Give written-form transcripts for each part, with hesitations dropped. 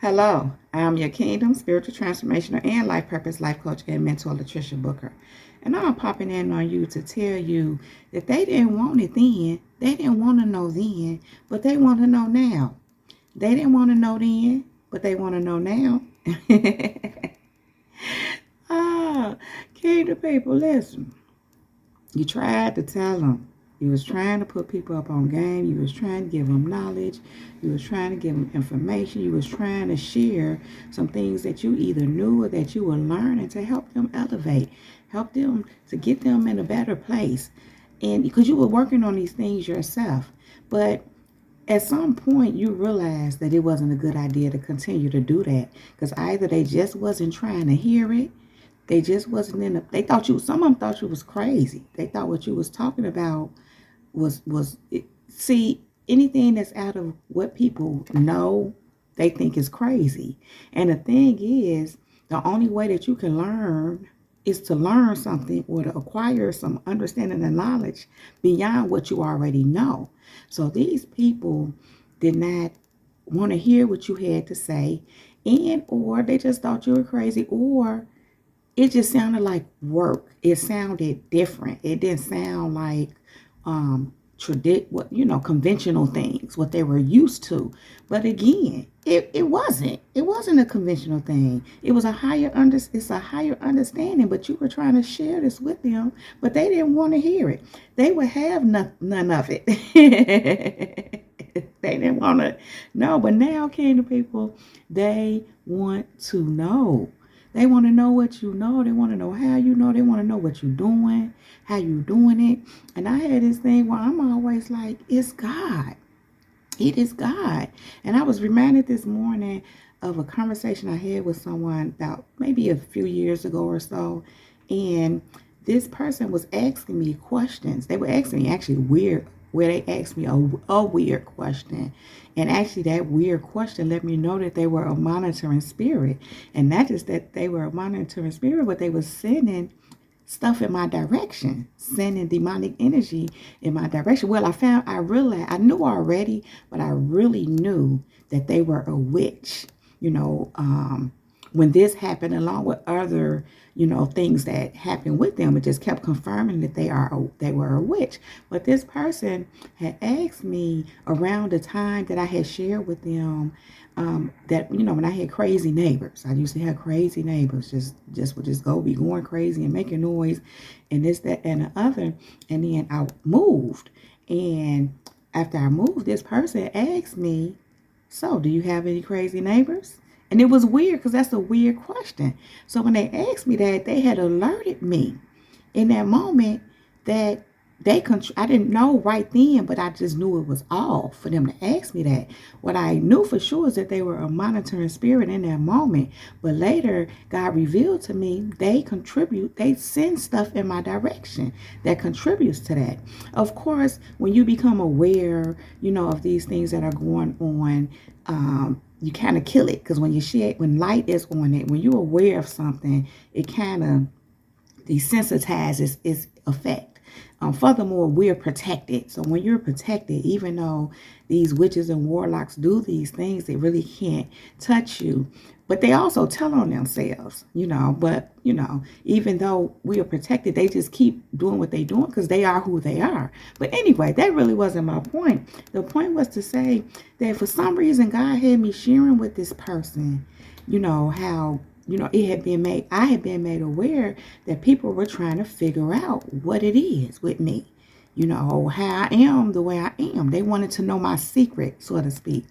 Hello, I'm your Kingdom Spiritual Transformational and Life Purpose Life Coach and Mentor, Latricia Booker. And I'm popping in on you to tell you that they didn't want it then. They didn't want to know then, but they want to know now. They didn't want to know then, but they want to know now. ah, Kingdom people, listen. You tried to tell them. You was trying to put people up on game. You was trying to give them knowledge. You was trying to give them information. You was trying to share some things that you either knew or that you were learning to help them elevate, help them to get them in a better place. And because you were working on these things yourself. But at some point you realized that it wasn't a good idea to continue to do that because either they just wasn't trying to hear it, they just wasn't in they thought you, some of them thought you was crazy. They thought what you was talking about see, anything that's out of what people know, they think is crazy. And the thing is, the only way that you can learn is to learn something or to acquire some understanding and knowledge beyond what you already know. So these people did not want to hear what you had to say, and or they just thought you were crazy, or it just sounded like work. It sounded different. It didn't sound like conventional things, what they were used to. But again, it wasn't a conventional thing. It was it's a higher understanding, but you were trying to share this with them, but they didn't want to hear it. They would have none of it. They didn't want to know. But now, Kingdom people, they want to know. They want to know what you know. They want to know how you know. They want to know what you're doing, how you doing it. And I had this thing where I'm always like, it's God. It is God. And I was reminded this morning of a conversation I had with someone about maybe a few years ago or so. And this person was asking me questions. They were asking me actually weird, where they asked me a weird question. And actually that weird question let me know that they were a monitoring spirit. And not just that they were a monitoring spirit, but they were sending stuff in my direction, sending demonic energy in my direction. Well, I realized, I knew already, but I really knew that they were a witch, when this happened, along with other, things that happened with them, it just kept confirming that they were a witch. But this person had asked me around the time that I had shared with them, that when I had crazy neighbors. I used to have crazy neighbors, just would just be going crazy and making noise, and this, that, and the other. And then I moved, and after I moved, this person asked me, "So, do you have any crazy neighbors?" And it was weird because that's a weird question. So when they asked me that, they had alerted me in that moment that I didn't know right then, but I just knew it was off for them to ask me that. What I knew for sure is that they were a monitoring spirit in that moment. But later, God revealed to me they send stuff in my direction that contributes to that. Of course, when you become aware, of these things that are going on, you kind of kill it, because when light is on it, when you're aware of something, it kind of desensitizes its effect. Furthermore, we're protected. So when you're protected, even though these witches and warlocks do these things, they really can't touch you. But they also tell on themselves, but, even though we are protected, they just keep doing what they're doing because they are who they are. But anyway, that really wasn't my point. The point was to say that for some reason, God had me sharing with this person, how I had been made aware that people were trying to figure out what it is with me, how I am the way I am. They wanted to know my secret, so to speak.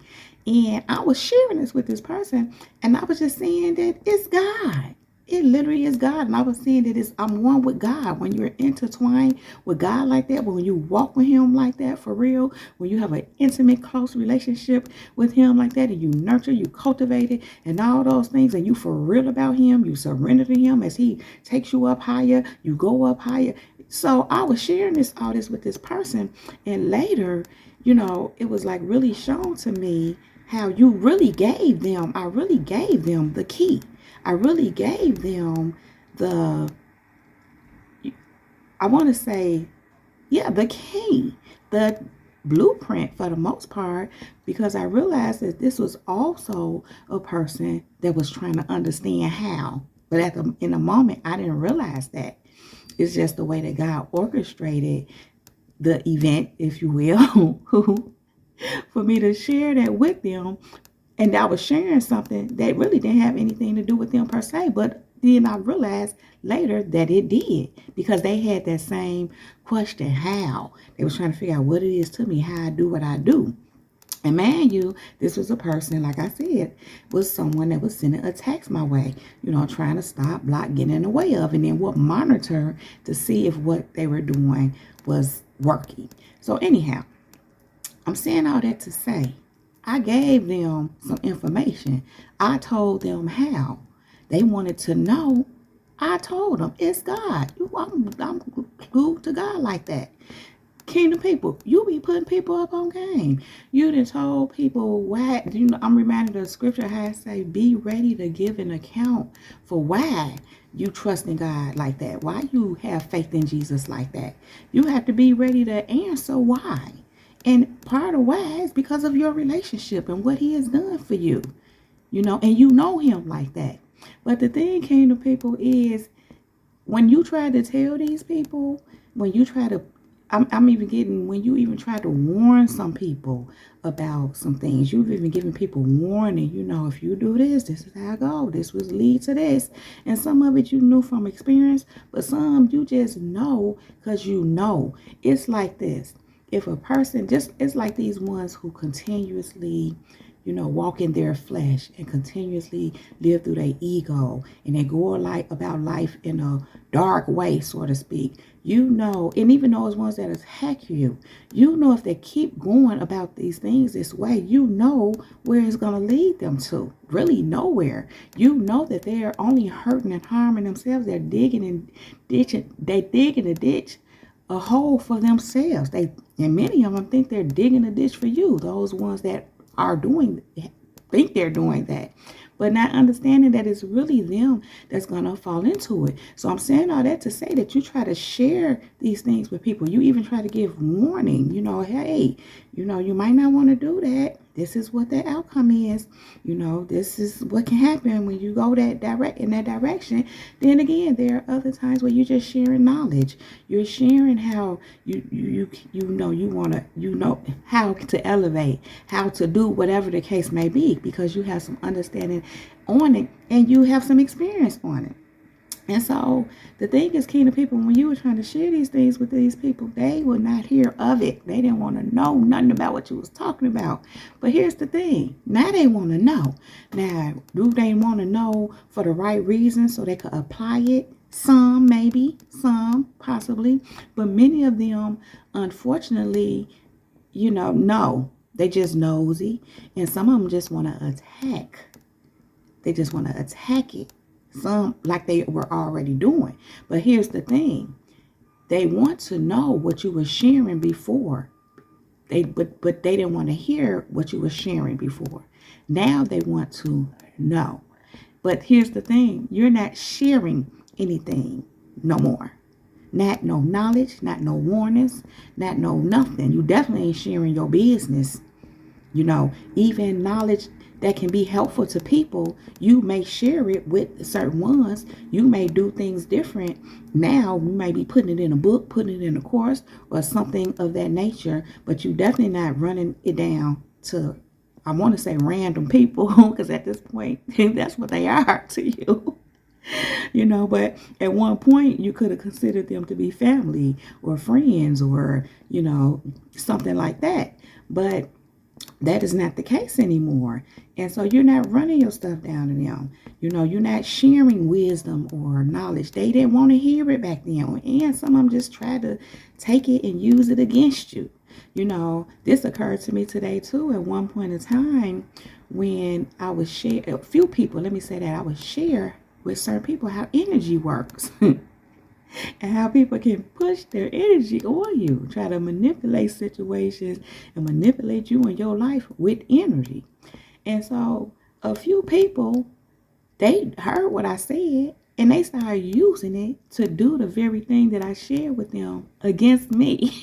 And I was sharing this with this person, and I was just saying that it's God. It literally is God. And I was saying that I'm one with God. When you're intertwined with God like that, when you walk with him like that for real, when you have an intimate, close relationship with him like that, and you nurture, you cultivate it, and all those things, and you for real about him, you surrender to him as he takes you up higher, you go up higher. So I was sharing all this with this person, and later, it was like really shown to me how I really gave them the key. I really gave them I want to say, the key, the blueprint for the most part, because I realized that this was also a person that was trying to understand how. But in the moment, I didn't realize that. It's just the way that God orchestrated the event, if you will, for me to share that with them. And I was sharing something that really didn't have anything to do with them per se, but then I realized later that it did, because they had that same question, how. They was trying to figure out what it is to me, how I do what I do. And man, this was a person, like I said, was someone that was sending attacks my way, trying to stop, block, getting in the way of, and then would monitor to see if what they were doing was working. So anyhow, I'm saying all that to say, I gave them some information. I told them how. They wanted to know. I told them, it's God. I'm glued to God like that. Kingdom people, you be putting people up on game. You done told people why. I'm reminded of the scripture how it say, be ready to give an account for why you trust in God like that. Why you have faith in Jesus like that. You have to be ready to answer why. And part of why is because of your relationship and what he has done for you. And you know him like that. But the thing, kingdom people, is when you try to tell these people, when you try to, I'm even getting, when you even try to warn some people about some things, you've even given people warning, if you do this, this is how I go, this will lead to this. And some of it you knew from experience, but some you just know because you know. It's like this. If a person it's like these ones who continuously, walk in their flesh and continuously live through their ego, and they go about life in a dark way, so to speak. And even those ones that attack you, if they keep going about these things this way, where it's going to lead them to. Really nowhere. That they are only hurting and harming themselves. They're digging and ditching. They dig in a ditch, a hole for themselves. And many of them think they're digging a ditch for you. Those ones that think they're doing that, but not understanding that it's really them that's gonna fall into it. So I'm saying all that to say that you try to share these things with people. You even try to give warning, hey, you might not want to do that. This is what the outcome is. This is what can happen when you go in that direction. Then again, there are other times where you're just sharing knowledge. You're sharing how you want to, how to elevate, how to do whatever the case may be, because you have some understanding on it and you have some experience on it. And so the thing is, kingdom people, when you were trying to share these things with these people, they would not hear of it. They didn't want to know nothing about what you was talking about. But here's the thing. Now they want to know. Now, do they want to know for the right reason so they could apply it? Some, maybe. Some, possibly. But many of them, unfortunately, no. They just nosy. And some of them just want to attack. They just want to attack it. Some like they were already doing. But here's the thing. They want to know what you were sharing before. But they didn't want to hear what you were sharing before. Now they want to know. But here's the thing. You're not sharing anything no more. Not no knowledge, not no warnings, not no nothing. You definitely ain't sharing your business. Even knowledge that can be helpful to people, you may share it with certain ones. You may do things different. Now, you may be putting it in a book, putting it in a course, or something of that nature, but you definitely not running it down to, I want to say random people, because at this point, that's what they are to you. But at one point, you could have considered them to be family or friends or, something like that. But that is not the case anymore. And so you're not running your stuff down to them. You're not sharing wisdom or knowledge. They didn't want to hear it back then. And some of them just try to take it and use it against you. This occurred to me today too. At one point in time when I was share a few people, let me say that I would share with certain people how energy works. And how people can push their energy on you, try to manipulate situations and manipulate you in your life with energy. And so a few people, they heard what I said and they started using it to do the very thing that I shared with them against me.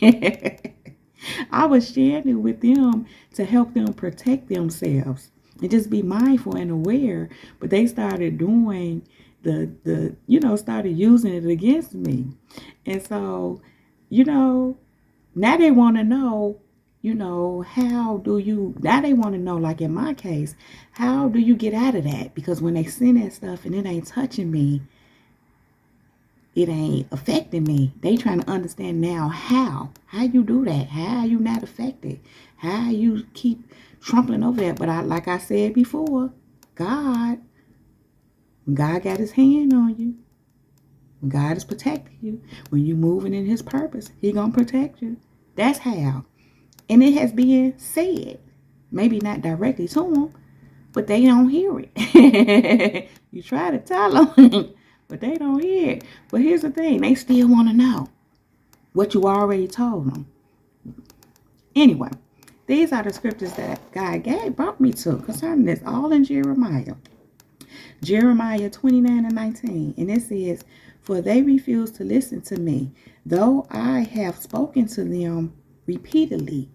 I was sharing it with them to help them protect themselves and just be mindful and aware. But they started doing started using it against me. And so, now they want to know, how do you, now they want to know, like in my case, how do you get out of that? Because when they send that stuff and it ain't touching me, it ain't affecting me. They trying to understand now how you do that, how you not affected, how you keep trampling over that. But like I said before, God got his hand on you. God is protecting you. When you moving in his purpose, he gonna protect you. That's how. And it has been said. Maybe not directly to them, but they don't hear it. You try to tell them, but they don't hear it. But here's the thing. They still want to know what you already told them. Anyway, these are the scriptures that God brought me to concerning this, all in Jeremiah. Jeremiah 29:19. And it says, "For they refuse to listen to me, though I have spoken to them repeatedly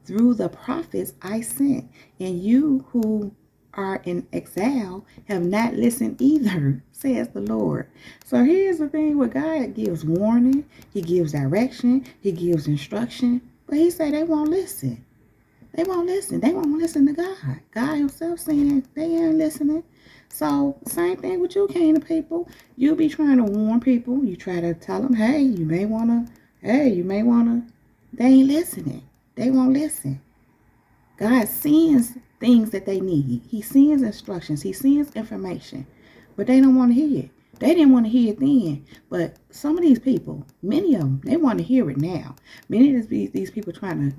through the prophets I sent, and you who are in exile have not listened either, says the Lord." So here's the thing where God gives warning, he gives direction, he gives instruction, but he said they won't listen. They won't listen. They won't listen to God. God himself saying they ain't listening. So same thing with you, kingdom people. You be trying to warn people. You try to tell them, hey, you may want to. They ain't listening. They won't listen. God sends things that they need. He sends instructions. He sends information. But they don't want to hear it. They didn't want to hear it then. But some of these people, many of them, they want to hear it now. Many of these people trying to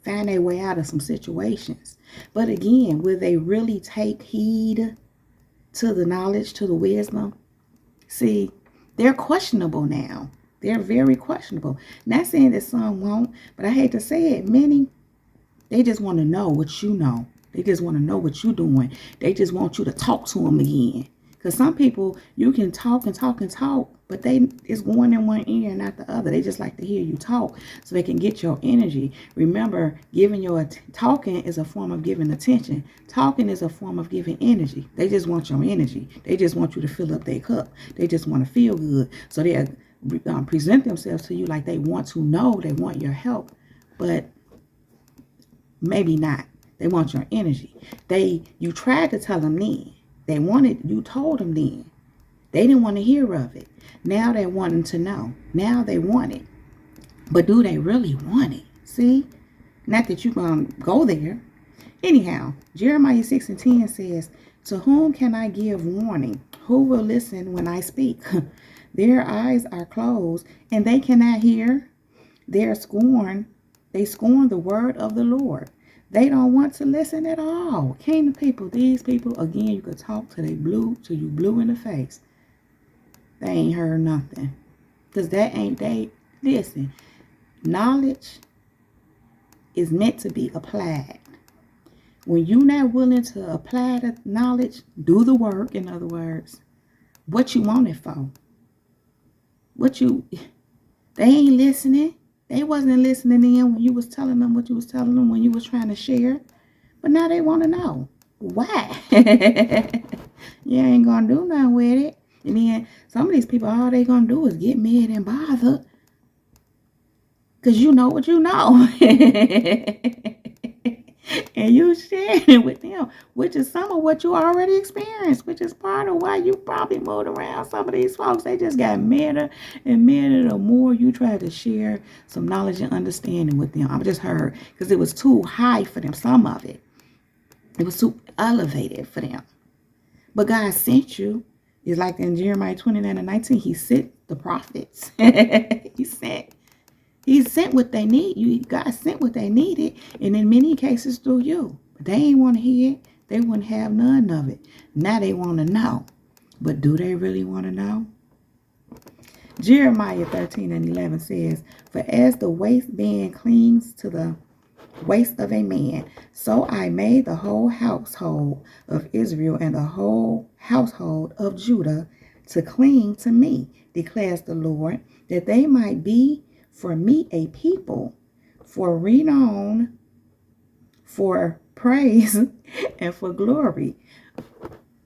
find their way out of some situations. But again, will they really take heed to the knowledge, to the wisdom? See, they're questionable now. They're very questionable. Not saying that some won't, but I hate to say it, many, they just want to know what you know. They just want to know what you're doing. They just want you to talk to them again. Because some people, you can talk and talk and talk, but it's going in one ear and not the other. They just like to hear you talk so they can get your energy. Remember, talking is a form of giving attention. Talking is a form of giving energy. They just want your energy. They just want you to fill up their cup. They just want to feel good. So they present themselves to you like they want to know. They want your help, but maybe not. They want your energy. You tried to tell them then. You told them then. They didn't want to hear of it. Now they're wanting to know. Now they want it. But do they really want it? See? Not that you're going to go there. Anyhow, Jeremiah 6:10 says, "To whom can I give warning? Who will listen when I speak? Their eyes are closed, and they cannot hear. They scorn the word of the Lord." They don't want to listen at all. Kingdom people, these people, again, you could talk till you blue in the face. They ain't heard nothing. Because listen, knowledge is meant to be applied. When you're not willing to apply the knowledge, do the work, in other words, what you want it for. They ain't listening. They wasn't listening in when you was telling them what you was telling them when you was trying to share. But now they want to know. Why? You ain't going to do nothing with it. And then some of these people, all they going to do is get mad and bothered. Because you know what you know. And you sharing it with them, which is some of what you already experienced, which is part of why you probably moved around. Some of these folks, they just got madder and madder the more you try to share some knowledge and understanding with them. I just heard, because it was too high for them, some of it. It was too elevated for them. But God sent you. It's like in Jeremiah 29:19, he sent the prophets. He sent what they need. God sent what they needed, and in many cases through you. But they ain't want to hear it. They wouldn't have none of it. Now they want to know. But do they really want to know? Jeremiah 13:11 says, "For as the waistband clings to the waist of a man, so I made the whole household of Israel and the whole household of Judah to cling to me, declares the Lord, that they might be for me a people for renown, for praise, and for glory.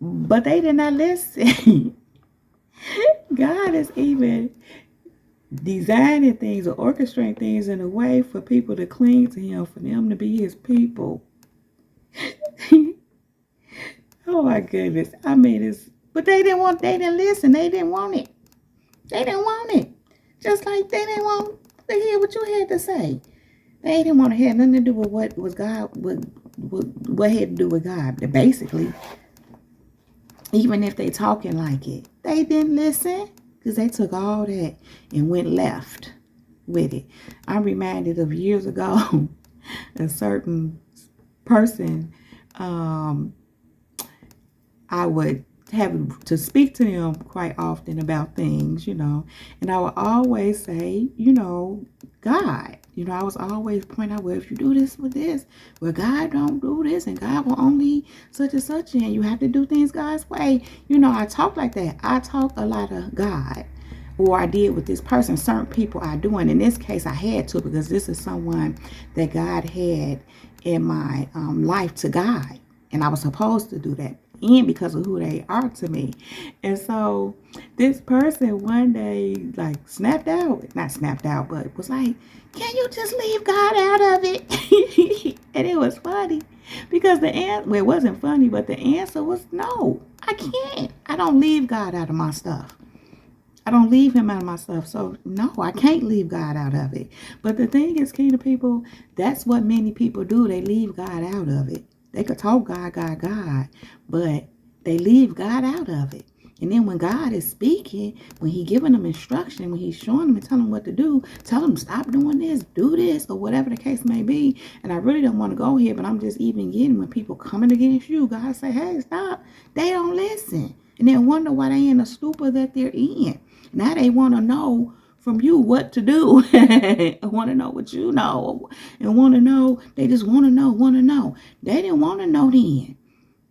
But they did not listen. God is even designing things or orchestrating things in a way for people to cling to him, for them to be his people. Oh my goodness. I mean, but they didn't listen. They didn't want it. They didn't want it. Just like they didn't want to hear what you had to say. They didn't want to have nothing to do with what was God, what had to do with God. Basically, even if they talking like it, they didn't listen because they took all that and went left with it. I'm reminded of years ago, a certain person, I would have to speak to them quite often about things, and I would always say, God. I was always pointing out, well, if you do this with this, well, God don't do this, and God will only such and such, and you have to do things God's way. I talk like that. I talk a lot of God, or I did with this person. Certain people I do, and in this case, I had to, because this is someone that God had in my life to guide, and I was supposed to do that. And because of who they are to me. And so this person one day not snapped out, but was like, can you just leave God out of it? And it was funny because it wasn't funny, but the answer was no, I can't. I don't leave God out of my stuff. I don't leave him out of my stuff. So no, I can't leave God out of it. But the thing is, kingdom people, that's what many people do. They leave God out of it. They could talk God, but they leave God out of it. And then when God is speaking, when he's giving them instruction, when he's showing them and telling them what to do, tell them stop doing this, do this, or whatever the case may be. And I really don't want to go here, but I'm just even getting when people coming against you, God say, hey, stop. They don't listen. And then wonder why they in the stupor that they're in. Now they want to know from you what to do. I want to know what you know, and want to know. They just want to know. They didn't want to know then.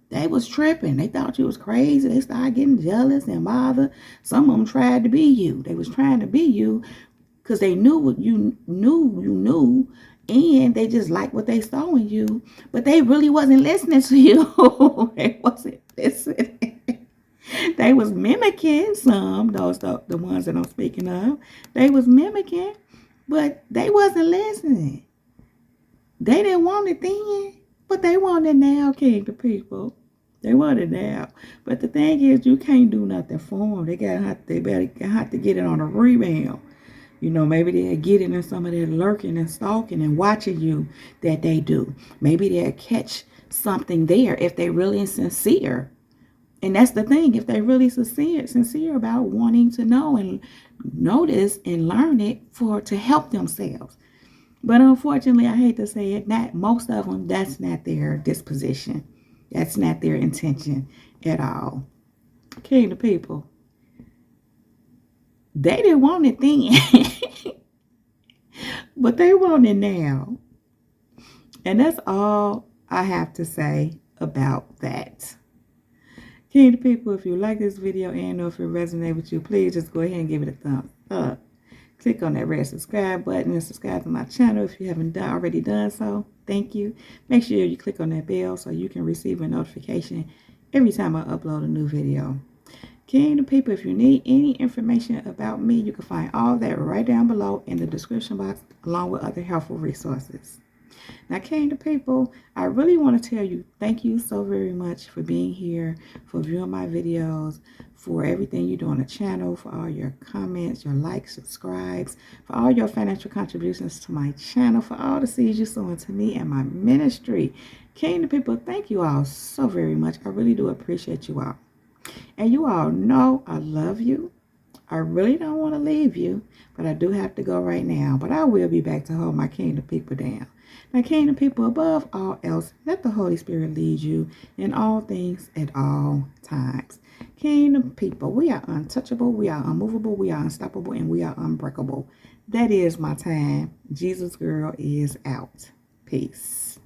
They was tripping. They thought you was crazy. They started getting jealous and bothered. Some of them tried to be you. They was trying to be you because they knew what you knew, and they just liked what they saw in you, but they really wasn't listening to you. They wasn't listening. They was mimicking some, those the ones that I'm speaking of. They was mimicking, but they wasn't listening. They didn't want it then, but they want it now, kingdom people. They want it now. But the thing is, you can't do nothing for them. They better have to get it on a rebound. Maybe they'll get it in some of that lurking and stalking and watching you that they do. Maybe they'll catch something there if they really sincere. And that's the thing, if they really sincere about wanting to know and notice and learn it to help themselves. But unfortunately, I hate to say it, most of them, that's not their disposition. That's not their intention at all. Kingdom people, they didn't want it then, but they want it now. And that's all I have to say about that. Kingdom people, if you like this video and if it resonates with you, please just go ahead and give it a thumbs up. Click on that red subscribe button and subscribe to my channel if you haven't already done so. Thank you. Make sure you click on that bell so you can receive a notification every time I upload a new video. Kingdom people, if you need any information about me, you can find all that right down below in the description box along with other helpful resources. Now, kingdom people, I really want to tell you thank you so very much for being here, for viewing my videos, for everything you do on the channel, for all your comments, your likes, subscribes, for all your financial contributions to my channel, for all the seeds you sow into me and my ministry. Kingdom people, thank you all so very much. I really do appreciate you all. And you all know I love you. I really don't want to leave you, but I do have to go right now. But I will be back to hold my kingdom people down. Now, kingdom people, above all else, let the Holy Spirit lead you in all things at all times. Kingdom people, we are untouchable, we are unmovable, we are unstoppable, and we are unbreakable. That is my time. Jesus girl is out. Peace.